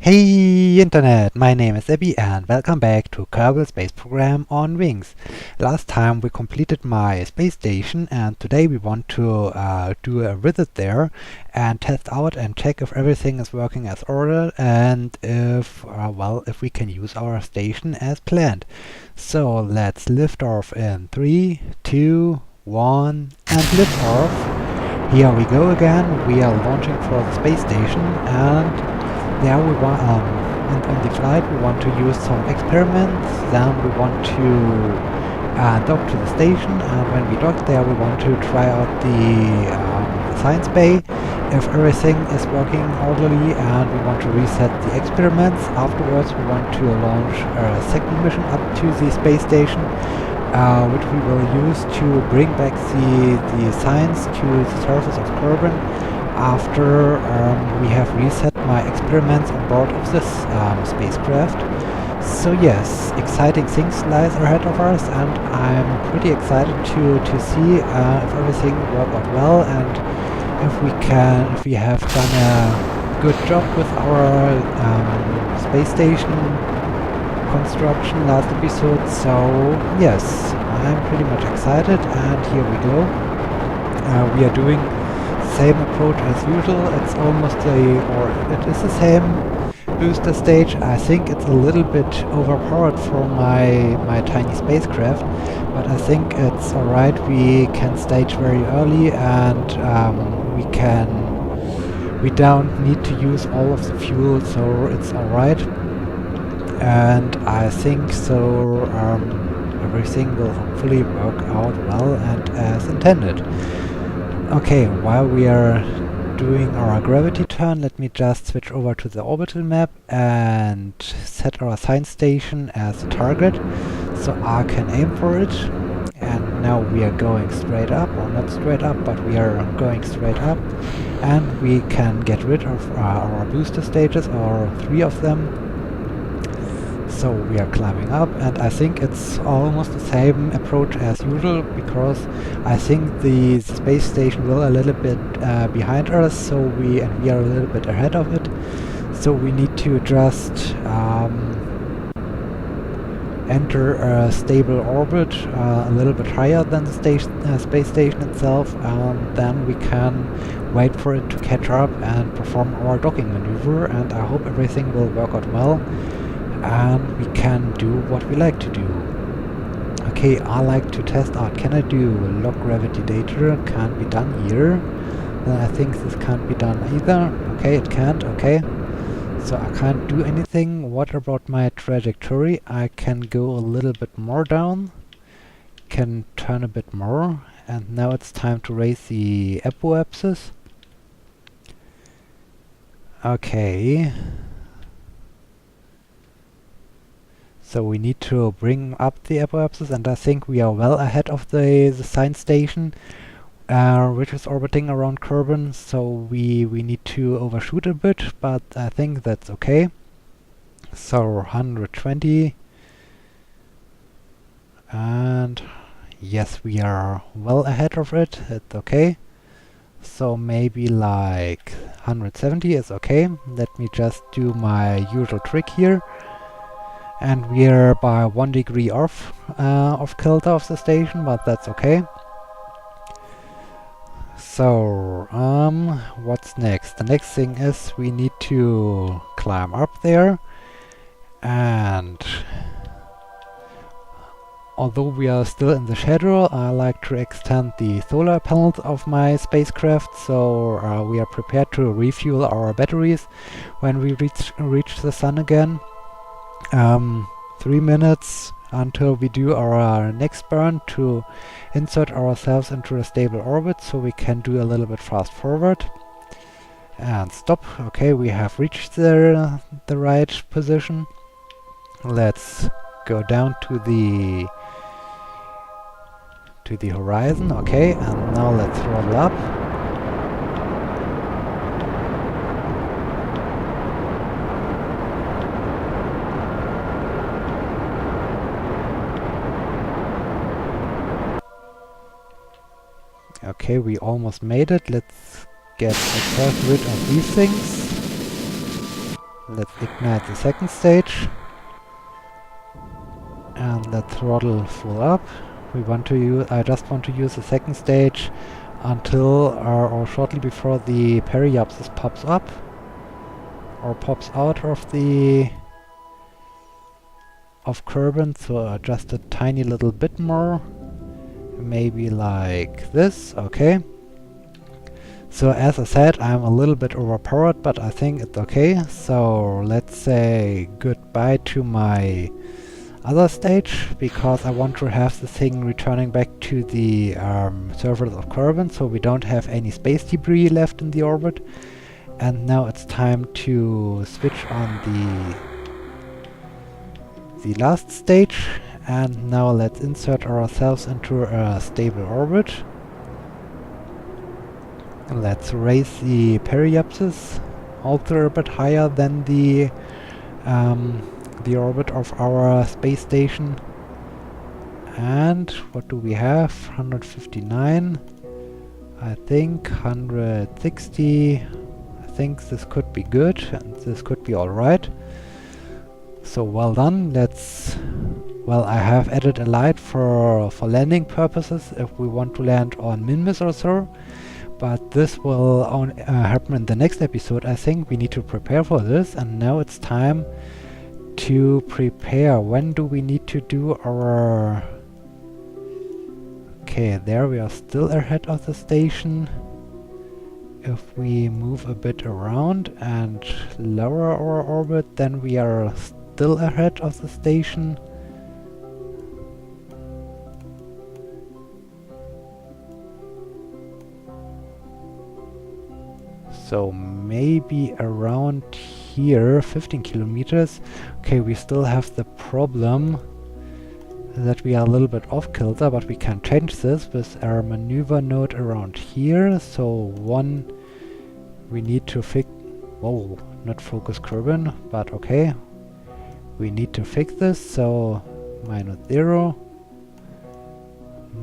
Hey Internet, my name is Abby and welcome back to Kerbal Space Program on Wings. Last time we completed my space station and today we want to do a visit there and test out and check if everything is working as ordered and if we can use our station as planned. So let's lift off in 3, 2, 1 and lift off. Here we go again, we are launching for the space station and there we want, and on the flight we want to use some experiments, then we want to dock to the station, and when we dock there we want to try out the science bay, if everything is working orderly, and we want to reset the experiments. Afterwards we want to launch a second mission up to the space station, which we will use to bring back the science to the surface of Kerbin after we have reset my experiments on board of this spacecraft. So yes, exciting things lies ahead of us and I'm pretty excited to see if everything worked out well and if we have done a good job with our space station construction last episode. So yes, I'm pretty much excited and here we go. We are doing same approach as usual. It's almost it is the same booster stage. I think it's a little bit overpowered for my tiny spacecraft, but I think it's alright. We can stage very early and we don't need to use all of the fuel, so it's alright. And I think so everything will hopefully work out well and as intended. Okay, while we are doing our gravity turn, let me just switch over to the orbital map and set our science station as a target, so I can aim for it. And now we are going straight up, or not straight up, but we are going straight up, and we can get rid of our booster stages, or 3 of them. So we are climbing up, and I think it's almost the same approach as usual, because I think the space station will a little bit behind us, so we are a little bit ahead of it. So we need to just enter a stable orbit a little bit higher than the space station itself, and then we can wait for it to catch up and perform our docking maneuver, and I hope everything will work out well and we can do what we like to do. Okay, I like to test out, can I do log gravity data? Can't be done here. Then I think this can't be done either. Okay, it can't, okay. So I can't do anything. What about my trajectory? I can go a little bit more down, can turn a bit more, and now it's time to raise the apoapsis. Okay. So we need to bring up the apoapsis, and I think we are well ahead of the science station, which is orbiting around Kerbin, so we need to overshoot a bit, but I think that's okay. So 120, and yes, we are well ahead of it, it's okay. So maybe like 170 is okay. Let me just do my usual trick here. And we're by 1 degree off kilter of the station, but that's okay. So, what's next? The next thing is we need to climb up there, and although we are still in the shadow, I like to extend the solar panels of my spacecraft, so we are prepared to refuel our batteries when we reach the sun again. 3 minutes until we do our next burn to insert ourselves into a stable orbit, so we can do a little bit fast forward and stop. Okay, we have reached the right position. Let's go down to the horizon. Okay, and now let's throttle up. Okay, we almost made it. Let's get first rid of these things. Let's ignite the second stage. And let's throttle full up. I just want to use the second stage until or shortly before the periapsis pops up or pops out of Kerbin, so just a tiny little bit more, maybe like this. Okay. So as I said, I'm a little bit overpowered, but I think it's okay. So let's say goodbye to my other stage, because I want to have the thing returning back to the surface of Kerbin, so we don't have any space debris left in the orbit. And now it's time to switch on the last stage, and now let's insert ourselves into a stable orbit. And let's raise the periapsis also a bit higher than the orbit of our space station. And what do we have? 159. I think 160. I think this could be good, and this could be alright. So well done. Well, I have added a light for landing purposes if we want to land on Minmus or so. But this will happen in the next episode. I think we need to prepare for this, and now it's time to prepare. When do we need to do our... Okay, there we are still ahead of the station. If we move a bit around and lower our orbit, then we are still ahead of the station. So maybe around here, 15 kilometers. Okay, we still have the problem that we are a little bit off kilter, but we can change this with our maneuver node around here. So one, we need to fix... Whoa, not focus Kerbin, but okay. We need to fix this, so -0,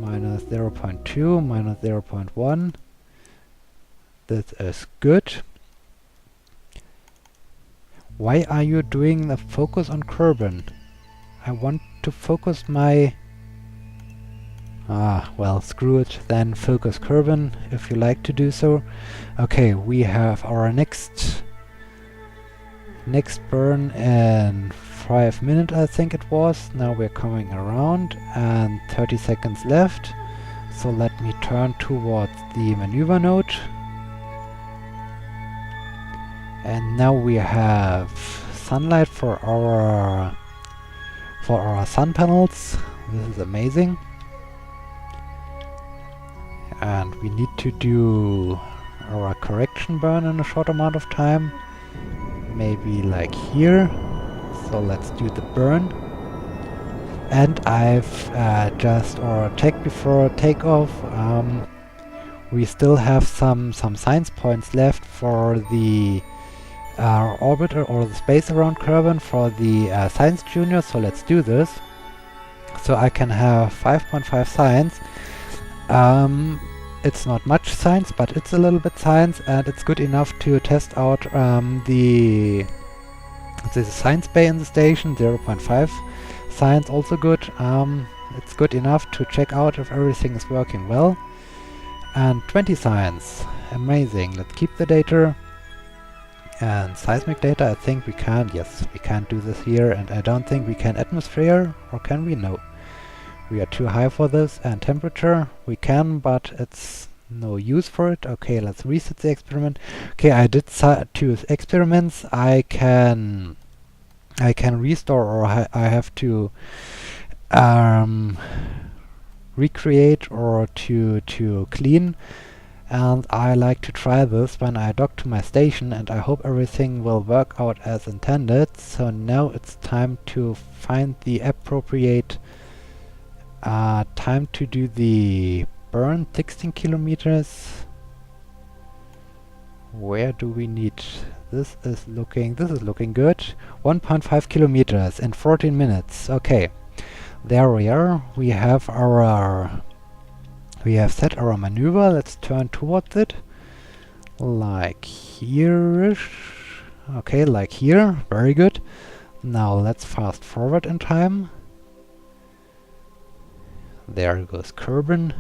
-0.2, -0.1. This is good. Why are you doing the focus on Kerbin? I want to focus my... well, screw it, then focus Kerbin, if you like to do so. Okay, we have our next burn in 5 minutes, I think it was. Now we're coming around, and 30 seconds left. So let me turn towards the maneuver node. And now we have sunlight for our sun panels. This is amazing. And we need to do our correction burn in a short amount of time. Maybe like here. So let's do the burn. And I've checked before takeoff. We still have some science points left for the orbit or the space around Kerbin for the science junior, so let's do this. So I can have 5.5 science. It's not much science, but it's a little bit science, and it's good enough to test out the science bay in the station. 0.5 science, also good. It's good enough to check out if everything is working well. And 20 science, amazing. Let's keep the data. And seismic data, I think we can, yes, we can do this here, and I don't think we can atmosphere, or can we? No. We are too high for this. And temperature, we can, but it's no use for it. Okay, let's reset the experiment. Okay, I did two experiments. I can restore, or I have to recreate or to clean. And I like to try this when I dock to my station, and I hope everything will work out as intended. So now it's time to find the appropriate time to do the burn. 16 kilometers. Where do we need? This is looking good. 1.5 kilometers in 14 minutes. Okay, there we are. We have set our maneuver. Let's turn towards it. Like here-ish. Okay, like here. Very good. Now let's fast forward in time. There goes Kerbin.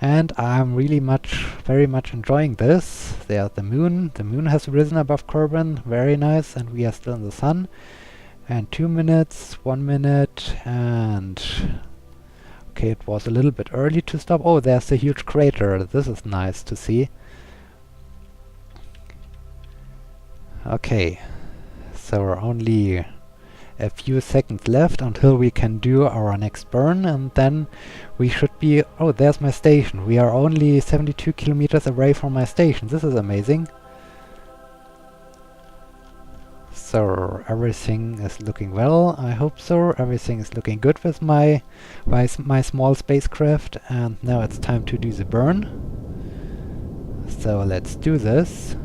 And I'm really very much enjoying this. There's the moon. The moon has risen above Kerbin. Very nice. And we are still in the sun. And 2 minutes, 1 minute, and... Okay, it was a little bit early to stop. Oh, there's a huge crater. This is nice to see. Okay, so we're only a few seconds left until we can do our next burn, and then we should be... Oh, there's my station. We are only 72 kilometers away from my station. This is amazing. So everything is looking well, I hope so. Everything is looking good with my small spacecraft, and now it's time to do the burn. So let's do this.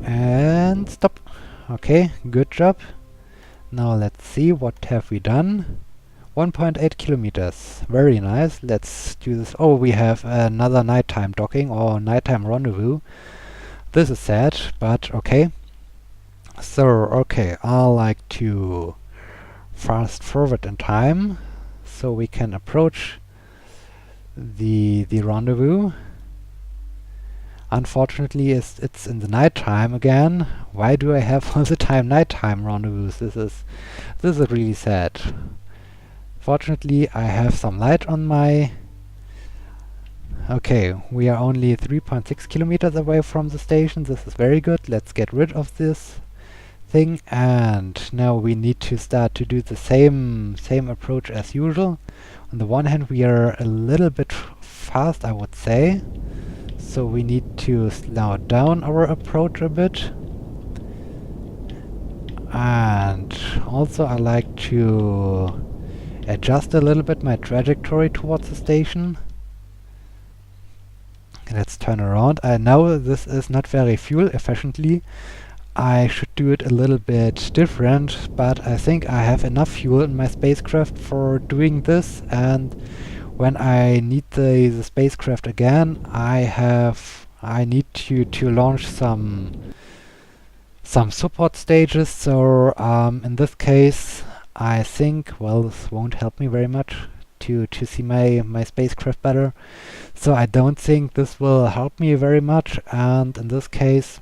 And stop. Okay, good job. Now let's see, what have we done? 1.8 kilometers. Very nice. Let's do this. Oh, we have another nighttime docking or nighttime rendezvous. This is sad, but okay. So, okay, I like to fast forward in time so we can approach the rendezvous. Unfortunately, it's in the nighttime again. Why do I have all the time nighttime rendezvous? This is really sad. Fortunately, I have some light on my... Okay, we are only 3.6 kilometers away from the station. This is very good. Let's get rid of this thing, and now we need to start to do the same approach as usual. On the one hand, we are a little bit fast, I would say, so we need to slow down our approach a bit. And also I like to adjust a little bit my trajectory towards the station. Let's turn around. I know this is not very fuel efficiently. I should do it a little bit different, but I think I have enough fuel in my spacecraft for doing this, and when I need the spacecraft again, I need to launch some support stages. So in this case, I think, well, this won't help me very much to see my spacecraft better. So I don't think this will help me very much, and in this case,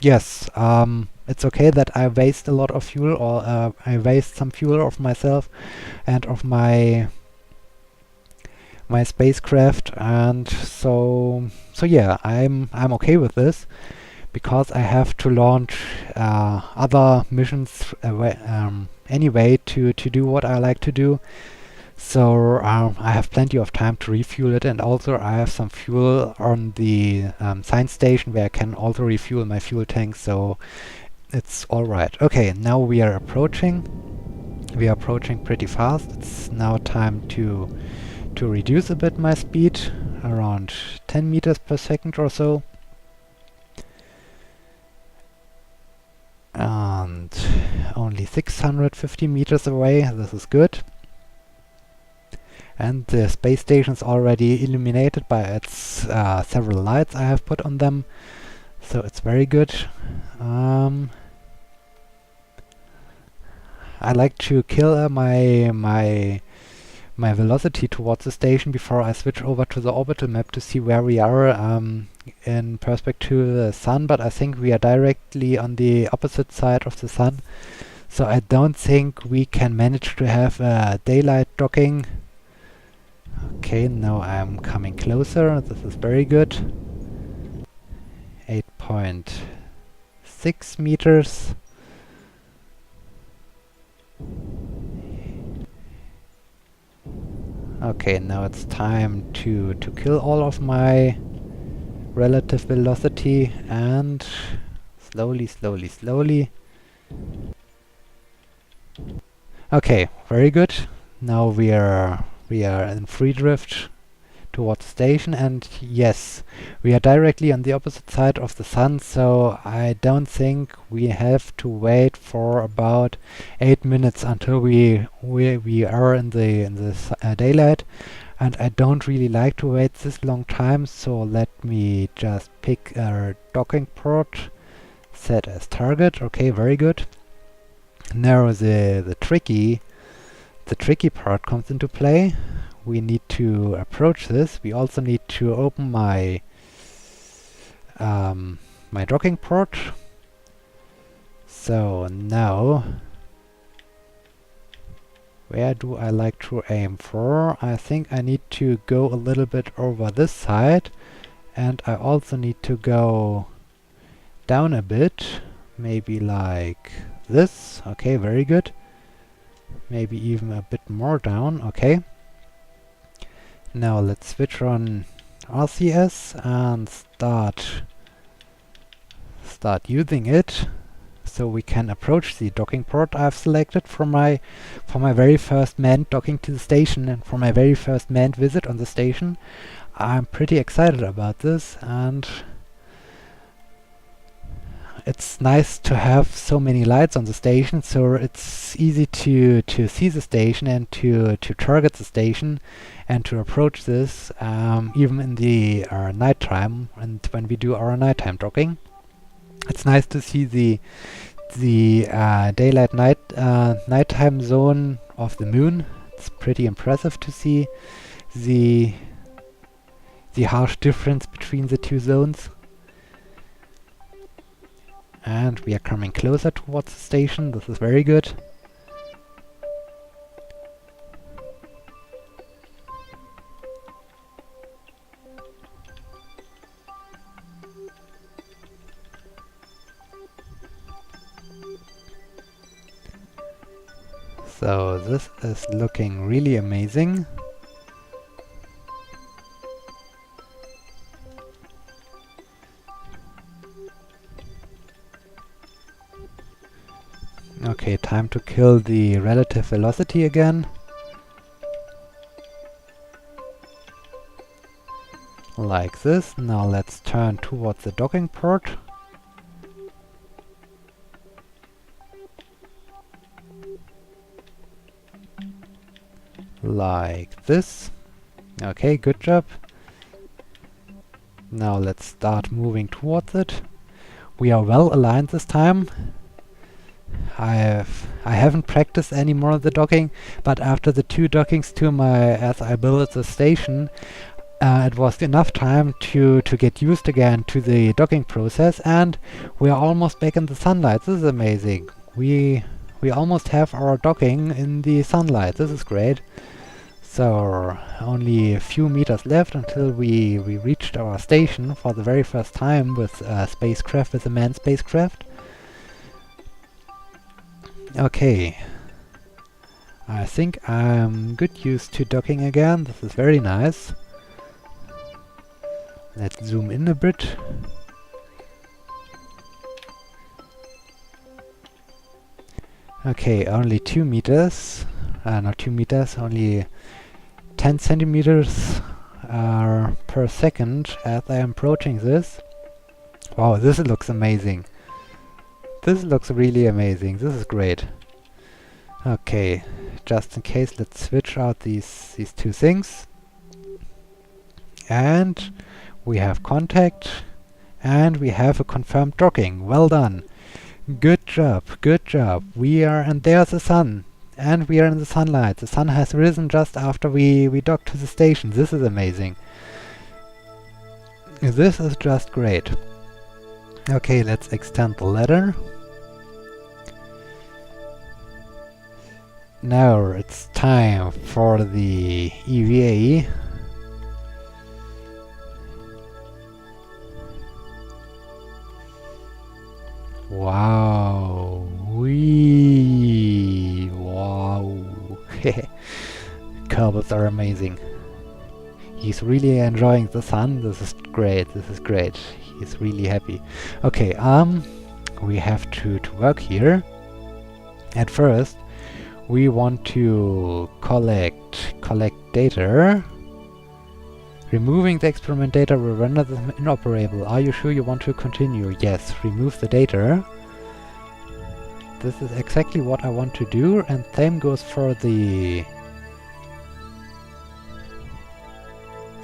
yes, it's okay that I waste a lot of fuel, or I waste some fuel of myself and of my spacecraft, and so yeah, I'm okay with this, because I have to launch other missions anyway to do what I like to do. So I have plenty of time to refuel it, and also I have some fuel on the science station where I can also refuel my fuel tank, so it's alright. Okay, now we are approaching. We are approaching pretty fast. It's now time to reduce a bit my speed, around 10 meters per second or so. And only 650 meters away, this is good. And the space station is already illuminated by its several lights I have put on them, so it's very good. I like to kill my velocity towards the station before I switch over to the orbital map to see where we are in perspective to the sun, but I think we are directly on the opposite side of the sun, so I don't think we can manage to have a daylight docking. Okay, now I'm coming closer. This is very good. 8.6 meters. Okay, now it's time to kill all of my relative velocity, and slowly. Okay, very good. Now we are in free drift towards the station, and yes, we are directly on the opposite side of the sun, so I don't think we have to wait for about 8 minutes until we are in the daylight. and I don't really like to wait this long time, so let me just pick a docking port, set as target. Okay, very good. Now the tricky part comes into play. We need to approach this. We also need to open my my docking port. So now, where do I like to aim for? I think I need to go a little bit over this side, and I also need to go down a bit, maybe like this. Okay, very good. Maybe even a bit more down. Okay. Now let's switch on RCS and start using it, so we can approach the docking port I've selected for my very first manned docking to the station and for my very first manned visit on the station. I'm pretty excited about this, and it's nice to have so many lights on the station, so it's easy to see the station and to target the station and to approach this even in the nighttime, and when we do our nighttime docking. It's nice to see the daylight nighttime zone of the moon. It's pretty impressive to see the harsh difference between the two zones. And we are coming closer towards the station. This is very good. So this is looking really amazing. Okay, time to kill the relative velocity again. Like this. Now let's turn towards the docking port. Like this. Okay, good job. Now let's start moving towards it. We are well aligned this time. I haven't practiced any more of the docking, but after the 2 dockings as I built the station, it was enough time to get used again to the docking process, and we are almost back in the sunlight. This is amazing. We almost have our docking in the sunlight. This is great. So only a few meters left until we reached our station for the very first time with a spacecraft, with a manned spacecraft. Okay, I think I'm good used to docking again. This is very nice. Let's zoom in a bit. Okay, only 2 meters. Not 2 meters, only 10 centimeters per second as I am approaching this. Wow, this looks amazing. This looks really amazing. This is great. Okay, just in case, let's switch out these 2 things. And we have contact, and we have a confirmed docking. Well done. Good job, good job. And there's the sun. And we are in the sunlight. The sun has risen just after we docked to the station. This is amazing. This is just great. Okay, let's extend the ladder. Now it's time for the EVA. Wow. Wee. Wow. Kerbals are amazing. He's really enjoying the sun. This is great. This is great. He's really happy. Okay, we have to work here. At first, we want to collect data. Removing the experiment data will render them inoperable. Are you sure you want to continue? Yes, remove the data. This is exactly what I want to do, and same goes for the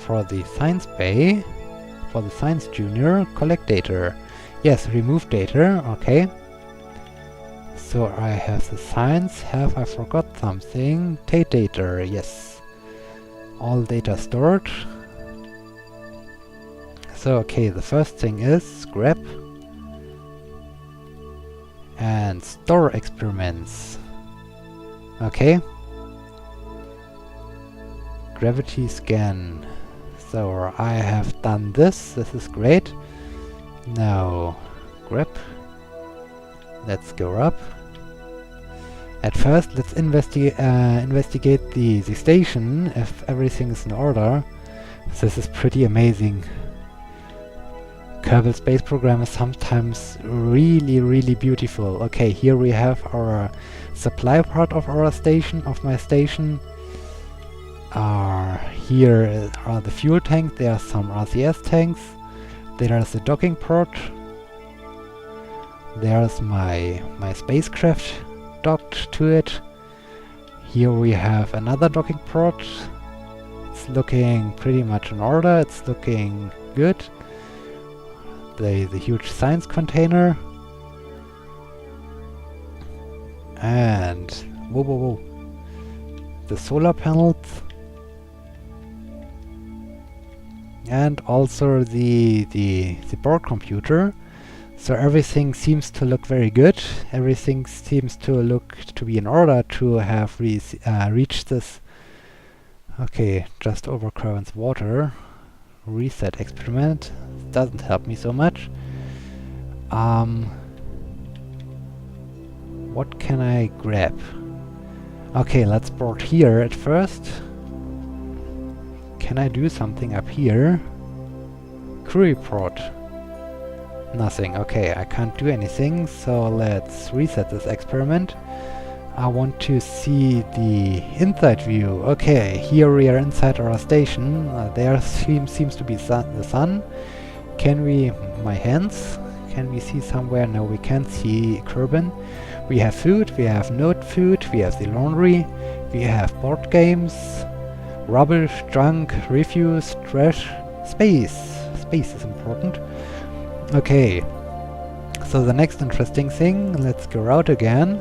for the science bay, for the science junior, collect data. Yes, remove data, okay. So I have the science, have I forgot something? Take data, yes. All data stored. So okay, the first thing is grab and store experiments. Okay. Gravity scan. So I have done this. This is great. Now grab. Let's go up. At first, let's investigate the station if everything is in order. This is pretty amazing. Kerbal Space Program is sometimes really beautiful. Okay, here we have our supply part of our station, of my station. Here are the fuel tanks, there are some RCS tanks, there is the docking port, there's my spacecraft docked to it. Here we have another docking port. It's looking pretty much in order, it's looking good. The huge science container. And whoa. The solar panels. And also the board computer. So everything seems to look very good. Everything seems to look to be in order to have reached this. Okay, just over Kerbin's water. Reset experiment. Doesn't help me so much. What can I grab? Okay, let's board here at first. Can I do something up here? Crew report. Nothing. Okay, I can't do anything, so let's reset this experiment. I want to see the inside view. Okay, here we are inside our station. There seems to be the sun. Can we... my hands? Can we see somewhere? No, we can't see Kerbin. We have food, we have note food, we have the laundry, we have board games, rubbish, junk, refuse, trash, space. Space is important. Okay, so the next interesting thing, let's go out again.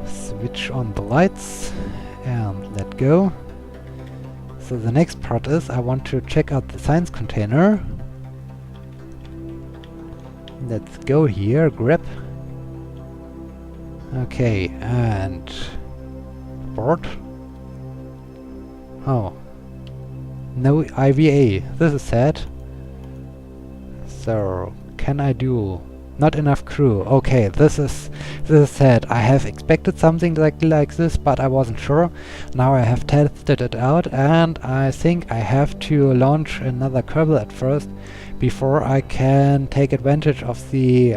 Switch on the lights and let go. So the next part is I want to check out the science container. Let's go here, grab. Okay, and board. Oh, no IVA. This is sad. So can I do? Not enough crew. Okay, this is sad. I have expected something like this, but I wasn't sure. Now I have tested it out, and I think I have to launch another Kerbal at first before I can take advantage of the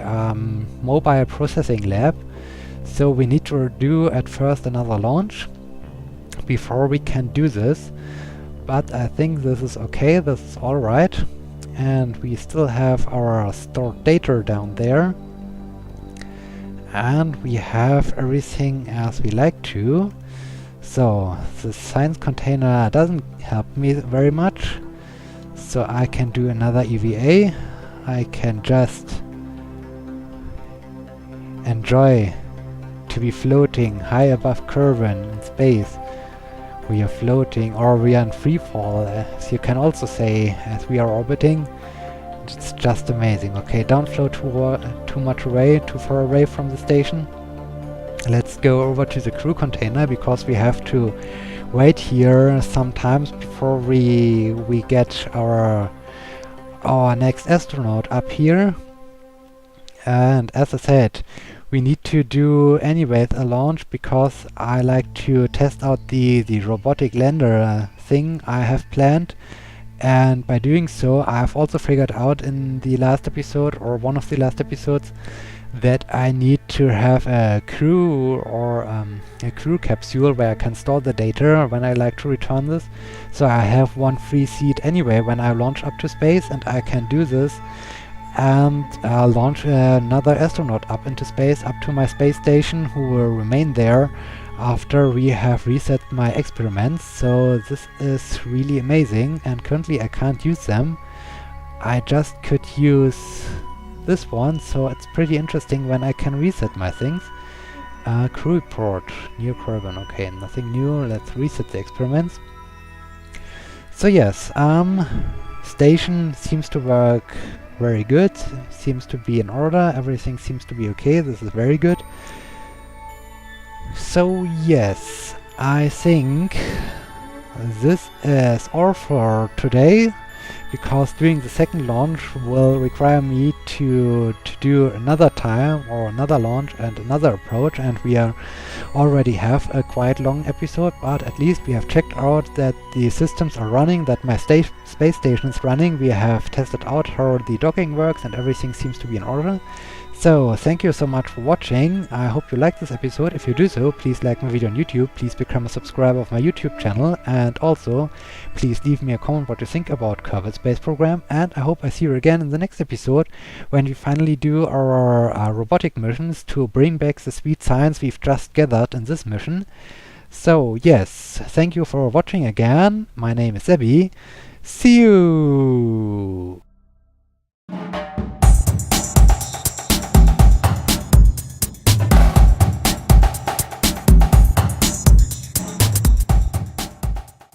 mobile processing lab. So we need to do at first another launch before we can do this. But I think this is okay. This is all right. And we still have our stored data down there, and we have everything as we like to. So the science container doesn't help me very much, so I can do another EVA. I can just enjoy to be floating high above Kerbin in space. We are floating, or we are in free fall, as you can also say, as we are orbiting. It's just amazing. Okay, don't float too much away, too far away from the station. Let's go over to the crew container, because we have to wait here sometimes before we get our next astronaut up here. And as I said, we need to do anyways a launch, because I like to test out the robotic lander thing I have planned. And by doing so, I have also figured out in the last episode, or one of the last episodes, that I need to have a crew, or a crew capsule where I can store the data when I like to return this. So I have one free seat anyway when I launch up to space, and I can do this and launch another astronaut up into space, up to my space station, who will remain there after we have reset my experiments. So this is really amazing, and currently I can't use them. I just could use this one, so it's pretty interesting when I can reset my things. Crew report, new Kerbin. Okay, nothing new. Let's reset the experiments. So yes, station seems to work very good. Seems to be in order. Everything seems to be okay. This is very good. So yes, I think this is all for today, because doing the second launch will require me to do another time or another launch and another approach, and we already have a quite long episode, but at least we have checked out that the systems are running, that my space station is running. We have tested out how the docking works, and everything seems to be in order. So, thank you so much for watching. I hope you liked this episode. If you do so, please like my video on YouTube, please become a subscriber of my YouTube channel, and also please leave me a comment what you think about Kerbal Space Program, and I hope I see you again in the next episode when we finally do our robotic missions to bring back the sweet science we've just gathered in this mission. So yes, thank you for watching again. My name is Abby. See you!